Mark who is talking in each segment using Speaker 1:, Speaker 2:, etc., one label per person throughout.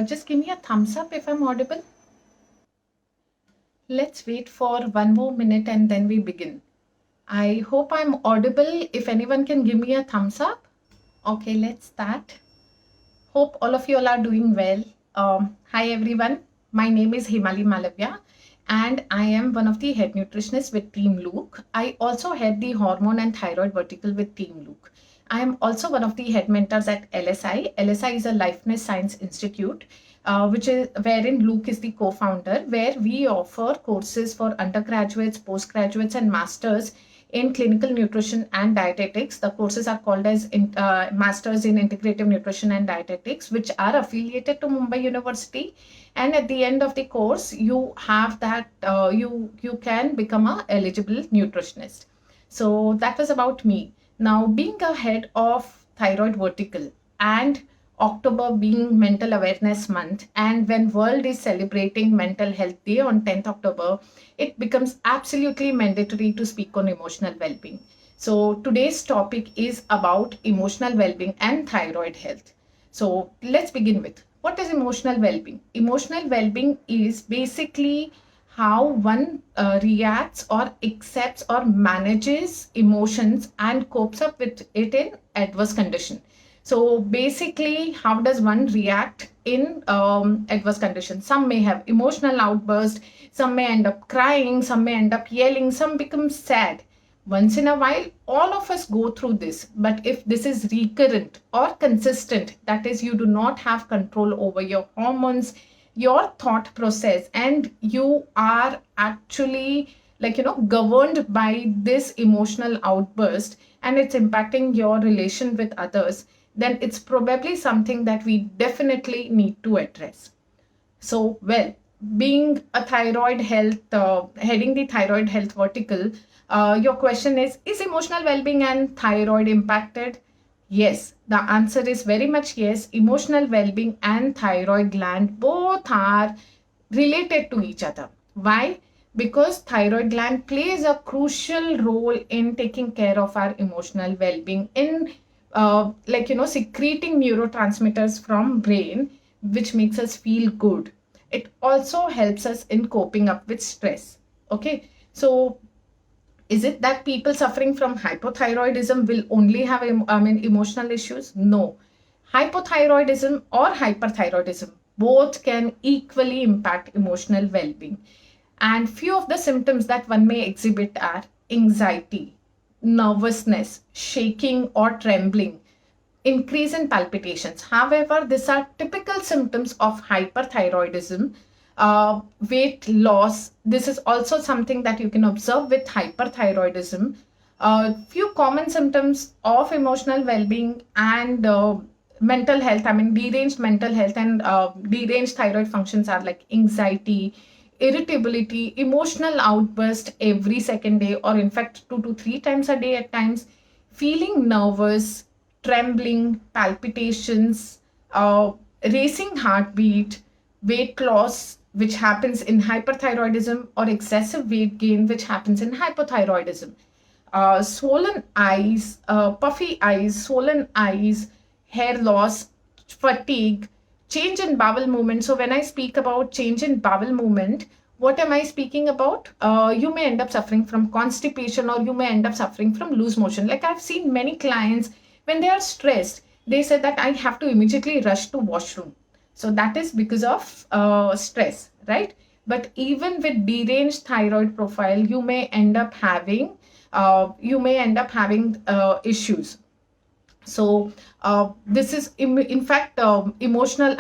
Speaker 1: Just give me a thumbs up if I'm audible. Let's wait for one more minute and then we begin. I hope I'm audible. If anyone can give me a thumbs up. Okay, let's start. Hope all of you all are doing well. Hi everyone. My name is Hemali Malavia and I am one of the head nutritionists with Team Luke. I also head the hormone and thyroid vertical with Team Luke. I am also one of the head mentors at LSI. LSI is a Liveness Science Institute, which is wherein Luke is the co-founder, where we offer courses for undergraduates, postgraduates, and masters in clinical nutrition and dietetics. The courses are called as Masters in Integrative Nutrition and Dietetics, which are affiliated to Mumbai University. And at the end of the course, you have that you can become a eligible nutritionist. So that was about me. Now, being a head of Thyroid Vertical and October being Mental Awareness Month, and when world is celebrating Mental Health Day on 10th October, it becomes absolutely mandatory to speak on emotional well-being. So today's topic is about emotional well-being and thyroid health. So let's begin with, what is emotional well-being? Emotional well-being is basically how one reacts or accepts or manages emotions and copes up with it in adverse condition. So basically, how does one react in adverse conditions? Some may have emotional outburst, some may end up crying, some may end up yelling, some become sad. Once in a while, all of us go through this. But if this is recurrent or consistent, that is, you do not have control over your hormones, your thought process, and you are actually governed by this emotional outburst, and it's impacting your relation with others, then it's probably something that we definitely need to address. So, well, being a thyroid health, heading the thyroid health vertical, your question is emotional well-being and thyroid impacted? Yes, the answer is very much yes. Emotional well-being and thyroid gland both are related to each other. Why? Because thyroid gland plays a crucial role in taking care of our emotional well-being, in secreting neurotransmitters from brain, which makes us feel good. It also helps us in coping up with stress. Okay, so is it that people suffering from hypothyroidism will only have emotional issues? No. Hypothyroidism or hyperthyroidism both can equally impact emotional well-being. And few of the symptoms that one may exhibit are anxiety, nervousness, shaking or trembling, increase in palpitations. However, these are typical symptoms of hyperthyroidism. Weight loss, this is also something that you can observe with hyperthyroidism. Few common symptoms of emotional well-being and mental health, deranged mental health and deranged thyroid functions are like anxiety, irritability, emotional outburst every second day, or in fact 2 to 3 times a day at times, feeling nervous, trembling, palpitations, racing heartbeat, weight loss, which happens in hyperthyroidism, or excessive weight gain, which happens in hypothyroidism. Swollen eyes, puffy eyes, swollen eyes, hair loss, fatigue, change in bowel movement. So when I speak about change in bowel movement, what am I speaking about? You may end up suffering from constipation, or you may end up suffering from loose motion. Like I've seen many clients, when they are stressed, they say that I have to immediately rush to washroom. So that is because of stress, right? But even with deranged thyroid profile, you may end up having issues. So this is in fact emotional.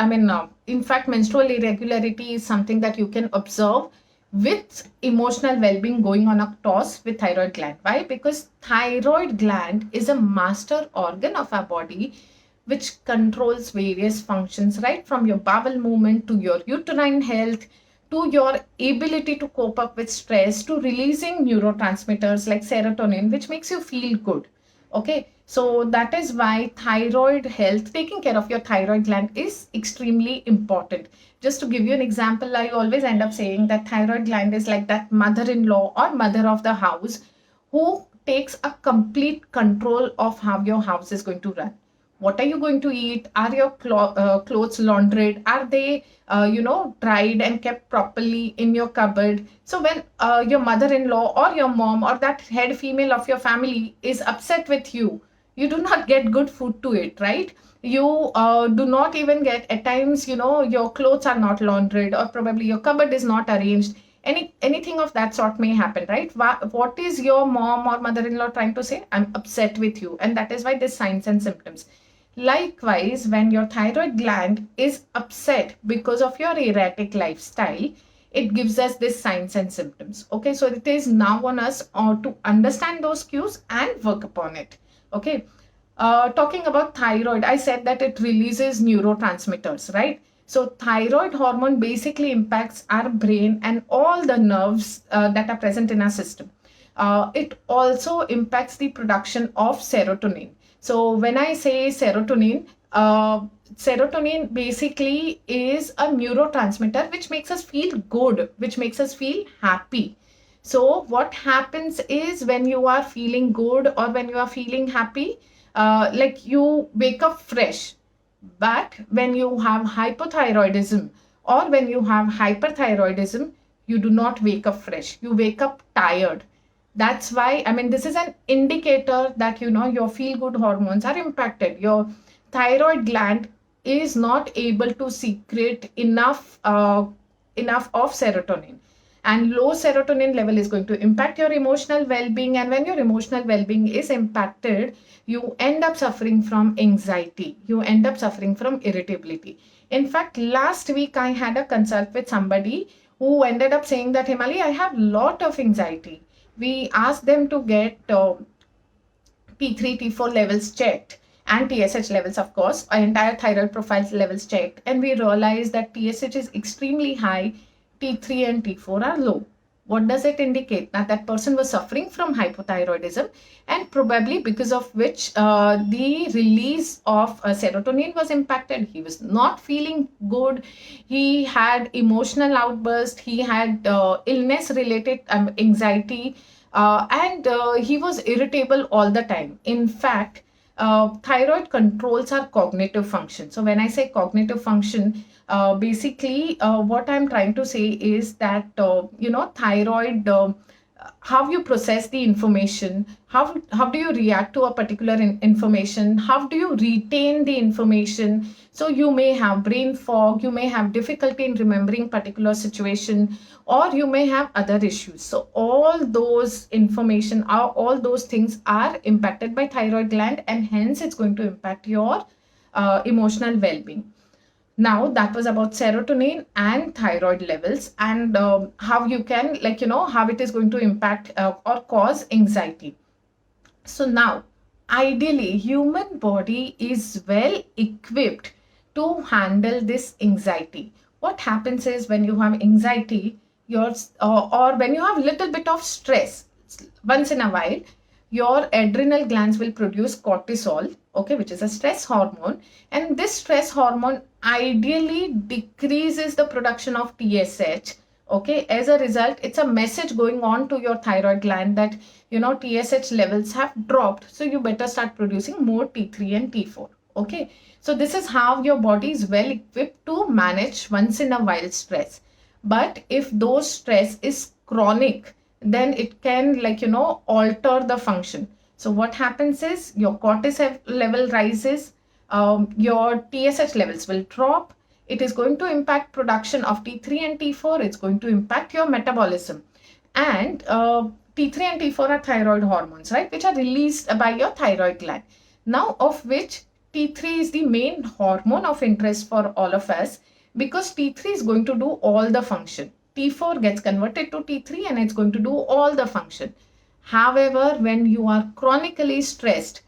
Speaker 1: In fact, menstrual irregularity is something that you can observe with emotional well-being going on a toss with thyroid gland. Why? Because thyroid gland is a master organ of our body, which controls various functions, right from your bowel movement to your uterine health, to your ability to cope up with stress, to releasing neurotransmitters like serotonin, which makes you feel good. Okay, so that is why thyroid health, taking care of your thyroid gland, is extremely important. Just to give you an example, I always end up saying that thyroid gland is like that mother-in-law or mother of the house who takes a complete control of how your house is going to run, What are you going to eat? Are your clothes laundered? Are they dried and kept properly in your cupboard? So when your mother-in-law or your mom or that head female of your family is upset with you, you do not get good food to eat, right? You do not even get, at times, your clothes are not laundered, or probably your cupboard is not arranged. Anything of that sort may happen, right? What is your mom or mother-in-law trying to say? I'm upset with you. And that is why there's signs and symptoms. Likewise, when your thyroid gland is upset because of your erratic lifestyle, it gives us this signs and symptoms. Okay, so it is now on us to understand those cues and work upon it. Okay, talking about thyroid, I said that it releases neurotransmitters, right? So thyroid hormone basically impacts our brain and all the nerves that are present in our system. It also impacts the production of serotonin. So when I say serotonin, serotonin basically is a neurotransmitter which makes us feel good, which makes us feel happy. So what happens is, when you are feeling good or when you are feeling happy, like you wake up fresh. But when you have hypothyroidism or when you have hyperthyroidism, you do not wake up fresh. You wake up tired. That's why, I mean, this is an indicator that, your feel good hormones are impacted. Your thyroid gland is not able to secrete enough of serotonin, and low serotonin level is going to impact your emotional well-being. And when your emotional well-being is impacted, you end up suffering from anxiety, you end up suffering from irritability. In fact, last week I had a consult with somebody who ended up saying that, Hemali, I have a lot of anxiety. We asked them to get T3, T4 levels checked and TSH levels, of course, our entire thyroid profile levels checked. And we realized that TSH is extremely high, T3 and T4 are low. What does it indicate? That person was suffering from hypothyroidism, and probably because of which the release of serotonin was impacted. He was not feeling good. He had emotional outburst. He had illness related anxiety, and he was irritable all the time. In fact, thyroid controls our cognitive function. So when I say cognitive function, basically what I'm trying to say is that thyroid, how you process the information, how do you react to a particular information, how do you retain the information. So you may have brain fog, you may have difficulty in remembering particular situation, or you may have other issues. So all those information, all those things are impacted by thyroid gland, and hence it's going to impact your emotional well-being. Now that was about serotonin and thyroid levels, and how you can, how it is going to impact or cause anxiety. So now, ideally, human body is well equipped to handle this anxiety. What happens is, when you have anxiety, or when you have little bit of stress, once in a while, your adrenal glands will produce cortisol, okay, which is a stress hormone. And this stress hormone ideally decreases the production of TSH. Okay, as a result, it's a message going on to your thyroid gland that, TSH levels have dropped. So you better start producing more T3 and T4. Okay, so this is how your body is well equipped to manage once in a while stress. But if those stress is chronic, then it can, alter the function. So what happens is, your cortisol level rises, your TSH levels will drop. It is going to impact production of T3 and T4. It's going to impact your metabolism. And T3 and T4 are thyroid hormones, right, which are released by your thyroid gland. Now, of which T3 is the main hormone of interest for all of us, because T3 is going to do all the function. T4 gets converted to T3 and it's going to do all the function. However, when you are chronically stressed,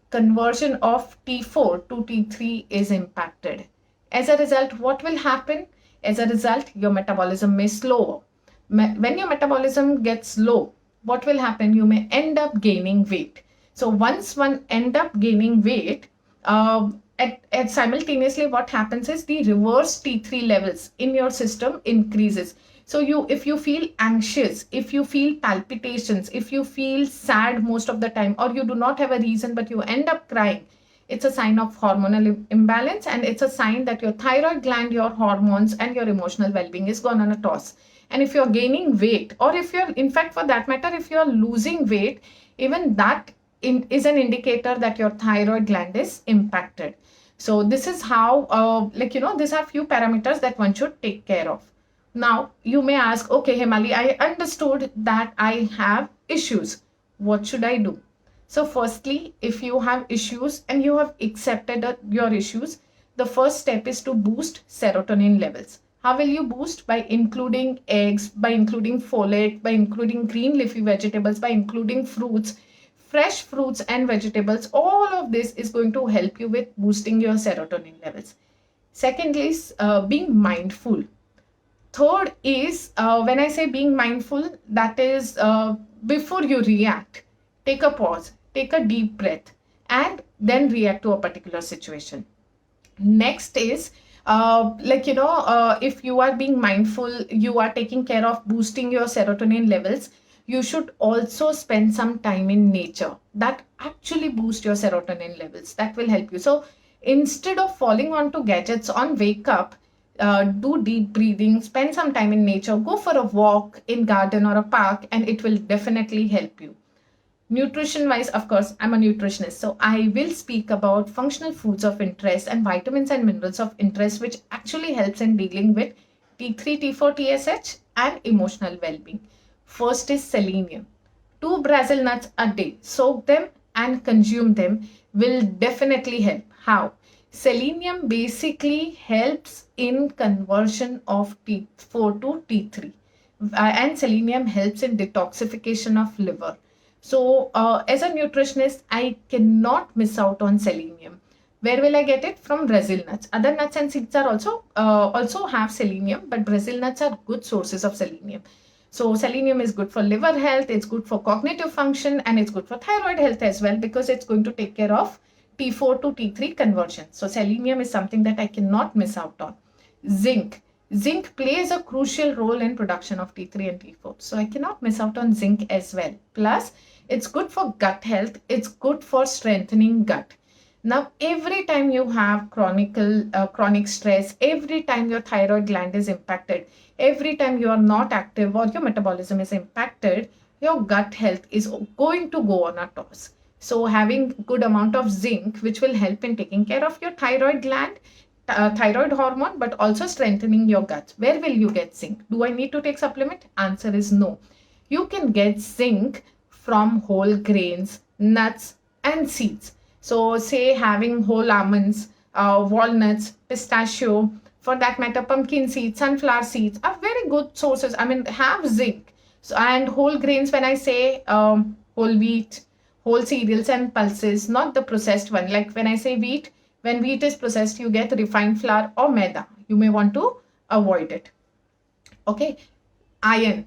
Speaker 1: conversion of T4 to T3 is impacted. As a result, what will happen? As a result, your metabolism may slow. When your metabolism gets low, what will happen? You may end up gaining weight. So once one end up gaining weight, at simultaneously what happens is, the reverse T3 levels in your system increases. So if you feel anxious, if you feel palpitations, if you feel sad most of the time, or you do not have a reason but you end up crying, It's a sign of hormonal imbalance, and it's a sign that your thyroid gland, your hormones, and your emotional well-being is gone on a toss. And if you're gaining weight, or if you're, in fact, for that matter, if you're losing weight, even that is an indicator that your thyroid gland is impacted. So this is how, these are few parameters that one should take care of. Now, you may ask, okay, Hemali, I understood that I have issues. What should I do? So firstly, if you have issues and you have accepted your issues, the first step is to boost serotonin levels. How will you boost? By including eggs, by including folate, by including green leafy vegetables, by including fruits, fresh fruits and vegetables. All of this is going to help you with boosting your serotonin levels. Secondly, is being mindful. Third is, when I say being mindful, that is before you react, take a pause, take a deep breath, and then react to a particular situation. Next is, if you are being mindful, you are taking care of boosting your serotonin levels, you should also spend some time in nature. That actually boosts your serotonin levels. That will help you. So instead of falling onto gadgets on wake up, do deep breathing, spend some time in nature, go for a walk in garden or a park, and it will definitely help you. Nutrition wise, of course, I'm a nutritionist, so I will speak about functional foods of interest and vitamins and minerals of interest, which actually helps in dealing with T3, T4, TSH and emotional well-being. First is selenium. 2 Brazil nuts a day. Soak them and consume them will definitely help. How? Selenium basically helps in conversion of T4 to T3. And selenium helps in detoxification of liver. So as a nutritionist, I cannot miss out on selenium. Where will I get it? From Brazil nuts. Other nuts and seeds are also have selenium, but Brazil nuts are good sources of selenium. So selenium is good for liver health, it's good for cognitive function, and it's good for thyroid health as well, because it's going to take care of T4 to T3 conversion. So selenium is something that I cannot miss out on. Zinc. Zinc plays a crucial role in production of T3 and T4. So I cannot miss out on zinc as well. Plus, it's good for gut health. It's good for strengthening gut. Now, every time you have chronic stress, every time your thyroid gland is impacted, every time you are not active or your metabolism is impacted, your gut health is going to go on a toss. So having good amount of zinc, which will help in taking care of your thyroid gland, thyroid hormone, but also strengthening your gut. Where will you get zinc? Do I need to take supplement? Answer is no. You can get zinc from whole grains, nuts and seeds. So say having whole almonds, walnuts, pistachio, for that matter, pumpkin seeds, sunflower seeds are very good sources. I mean, have zinc. So, and whole grains, when I say whole wheat, whole cereals and pulses, not the processed one. Like when I say wheat, when wheat is processed, you get refined flour or maida. You may want to avoid it. Okay. Iron.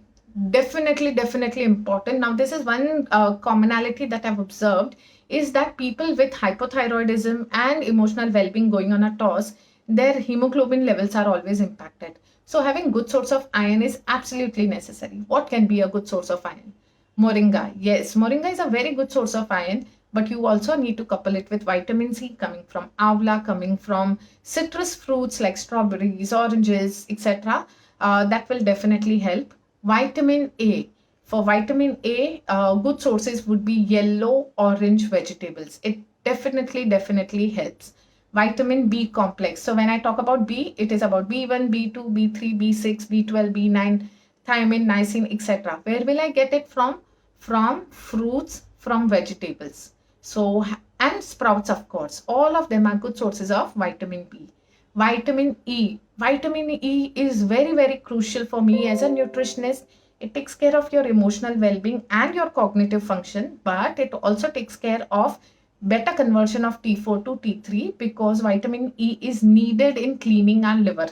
Speaker 1: Definitely important. Now, this is one commonality that I've observed is that people with hypothyroidism and emotional well-being going on a toss, their hemoglobin levels are always impacted. So having good source of iron is absolutely necessary. What can be a good source of iron? Moringa. Yes, moringa is a very good source of iron, but you also need to couple it with vitamin C coming from avla, coming from citrus fruits like strawberries, oranges, etc. That will definitely help. Vitamin A. For vitamin A, good sources would be yellow, orange vegetables. It definitely helps. Vitamin B complex. So when I talk about B, it is about B1, B2, B3, B6, B12, B9, thiamine, niacin, etc. Where will I get it from? From fruits, from vegetables. So, and sprouts, of course. All of them are good sources of vitamin B. Vitamin E. Vitamin E is very crucial for me as a nutritionist. It takes care of your emotional well-being and your cognitive function, but it also takes care of better conversion of T4 to T3 because vitamin E is needed in cleaning our liver.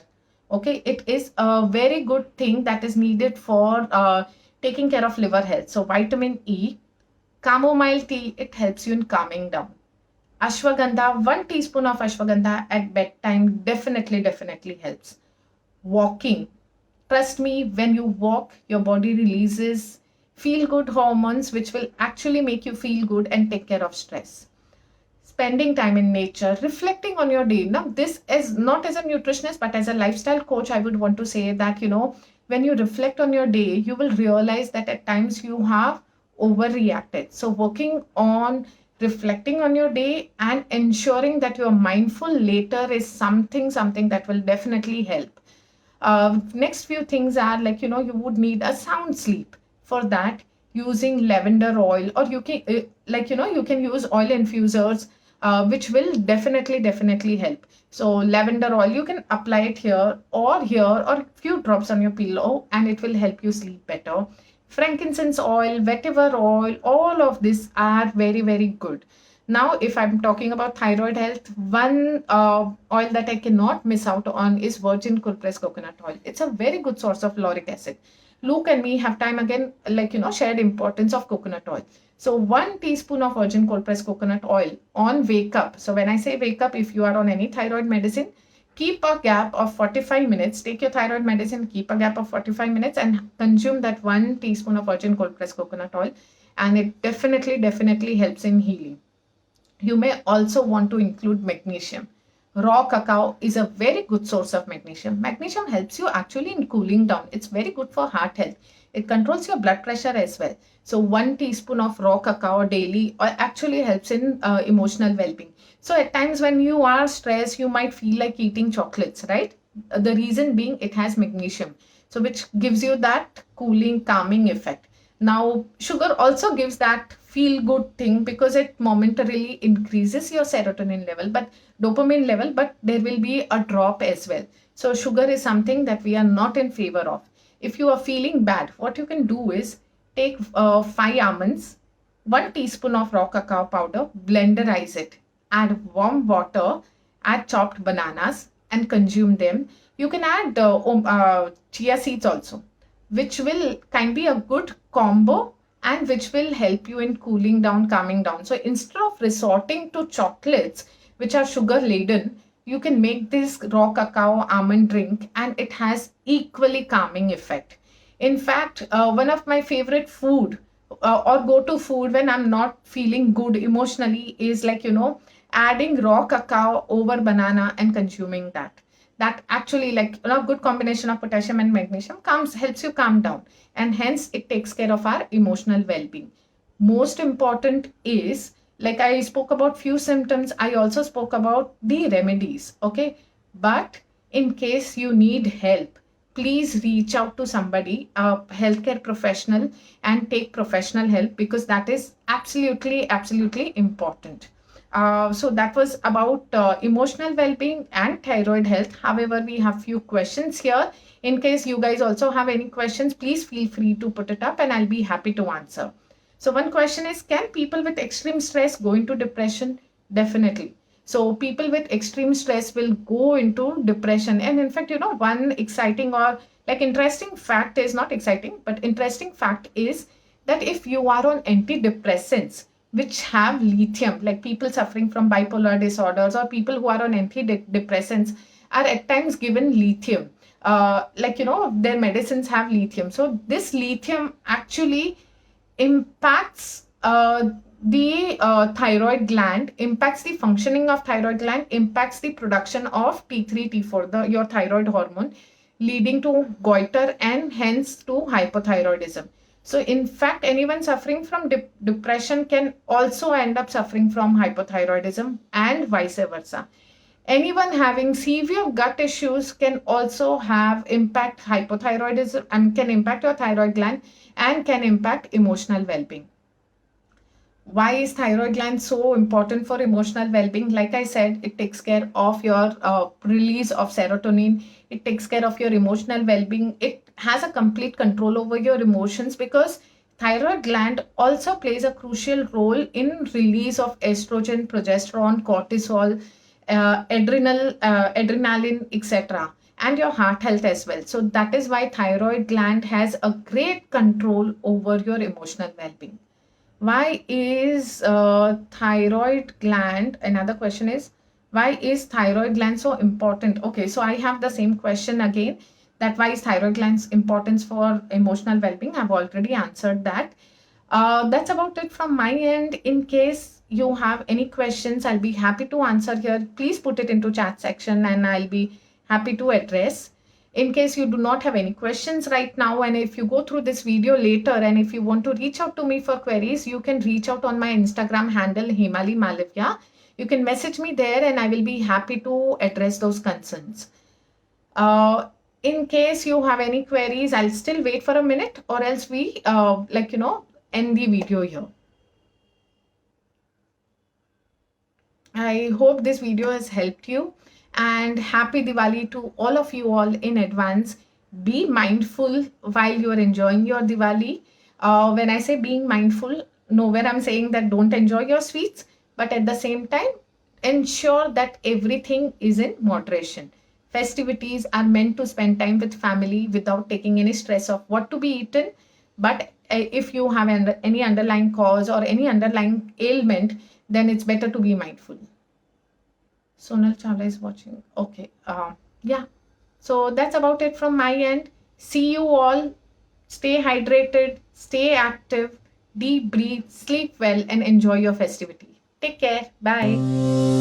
Speaker 1: Okay, it is a very good thing that is needed for taking care of liver health. So vitamin E, chamomile tea, it helps you in calming down. Ashwagandha, 1 teaspoon of ashwagandha at bedtime definitely helps. Walking. Trust me, when you walk, your body releases feel-good hormones which will actually make you feel good and take care of stress. spending time in nature, reflecting on your day. Now, this is not as a nutritionist, but as a lifestyle coach, I would want to say that, when you reflect on your day, you will realize that at times you have overreacted. So, working on reflecting on your day and ensuring that you're mindful later is something that will definitely help. Next few things are like, you would need a sound sleep. For that, using lavender oil, or you can you can use oil infusers, which will definitely help. So lavender oil, you can apply it here, or a few drops on your pillow, and it will help you sleep better. Frankincense oil, vetiver oil, all of these are very good. Now, if I'm talking about thyroid health, one oil that I cannot miss out on is virgin cold pressed coconut oil. It's a very good source of lauric acid. Luke and me have time again, shared importance of coconut oil. So 1 teaspoon of virgin cold pressed coconut oil on wake up. So when I say wake up, if you are on any thyroid medicine, keep a gap of 45 minutes. Take your thyroid medicine, keep a gap of 45 minutes, and consume that 1 teaspoon of virgin cold pressed coconut oil. And it definitely helps in healing. You may also want to include magnesium. Raw cacao is a very good source of magnesium. Magnesium helps you actually in cooling down. It's very good for heart health. It controls your blood pressure as well. So 1 teaspoon of raw cacao daily actually helps in emotional well-being. So at times when you are stressed, you might feel like eating chocolates, right? The reason being it has magnesium, so which gives you that cooling, calming effect. Now, sugar also gives that feel good thing because it momentarily increases your serotonin level, but dopamine level, but there will be a drop as well. So sugar is something that we are not in favor of. If you are feeling bad, what you can do is take 5 almonds, 1 teaspoon of raw cacao powder, blenderize it, add warm water, add chopped bananas, and consume them. You can add chia seeds also, which will kind of be a good combo and which will help you in cooling down, calming down. So instead of resorting to chocolates, which are sugar laden, you can make this raw cacao almond drink and it has equally calming effect. In fact, one of my favorite food or go-to food when I'm not feeling good emotionally is adding raw cacao over banana and consuming that actually a good combination of potassium and magnesium helps you calm down, and hence it takes care of our emotional well-being. Most important is, like I spoke about few symptoms, I also spoke about the remedies, okay? But in case you need help, please reach out to somebody, a healthcare professional, and take professional help, because that is absolutely important. So that was about emotional well-being and thyroid health. However, we have few questions here. In case you guys also have any questions, please feel free to put it up and I'll be happy to answer. So one question is, can people with extreme stress go into depression? Definitely. So people with extreme stress will go into depression. And in fact, one exciting or interesting fact is, not exciting, but interesting fact is that if you are on antidepressants, which have lithium, like people suffering from bipolar disorders or people who are on antidepressants are at times given lithium. Their medicines have lithium. So this lithium actually impacts the thyroid gland, impacts the functioning of thyroid gland, impacts the production of T3, T4, your thyroid hormone, leading to goiter and hence to hypothyroidism. So in fact, anyone suffering from depression can also end up suffering from hypothyroidism and vice versa. Anyone having severe gut issues can also have impact hypothyroidism and can impact your thyroid gland and can impact emotional well-being. Why is thyroid gland so important for emotional well-being? Like I said, it takes care of your release of serotonin. It takes care of your emotional well-being. It has a complete control over your emotions, because thyroid gland also plays a crucial role in release of estrogen, progesterone, cortisol, adrenaline, etc., and your heart health as well. So that is why thyroid gland has a great control over your emotional well-being. Why is thyroid gland, another question is, why is thyroid gland so important? Okay, so I have the same question again, that why is thyroid gland's importance for emotional well-being? I've already answered that. That's about it from my end. In case you have any questions, I'll be happy to answer here. Please put it into chat section and I'll be happy to address. In case you do not have any questions right now, and if you go through this video later and if you want to reach out to me for queries, you can reach out on my Instagram handle, Hemali Malavia. You can message me there and I will be happy to address those concerns. In case you have any queries, I'll still wait for a minute, or else we end the video here. I hope this video has helped you, and happy Diwali to all of you all in advance. Be mindful while you are enjoying your Diwali. When I say being mindful, nowhere I'm saying that don't enjoy your sweets, but at the same time, ensure that everything is in moderation. Festivities are meant to spend time with family without taking any stress of what to be eaten. But if you have any underlying cause or any underlying ailment, then it's better to be mindful. Sonal Chawla is watching. Okay. Yeah. So that's about it from my end. See you all. Stay hydrated, stay active, deep breathe, sleep well, and enjoy your festivity. Take care. Bye.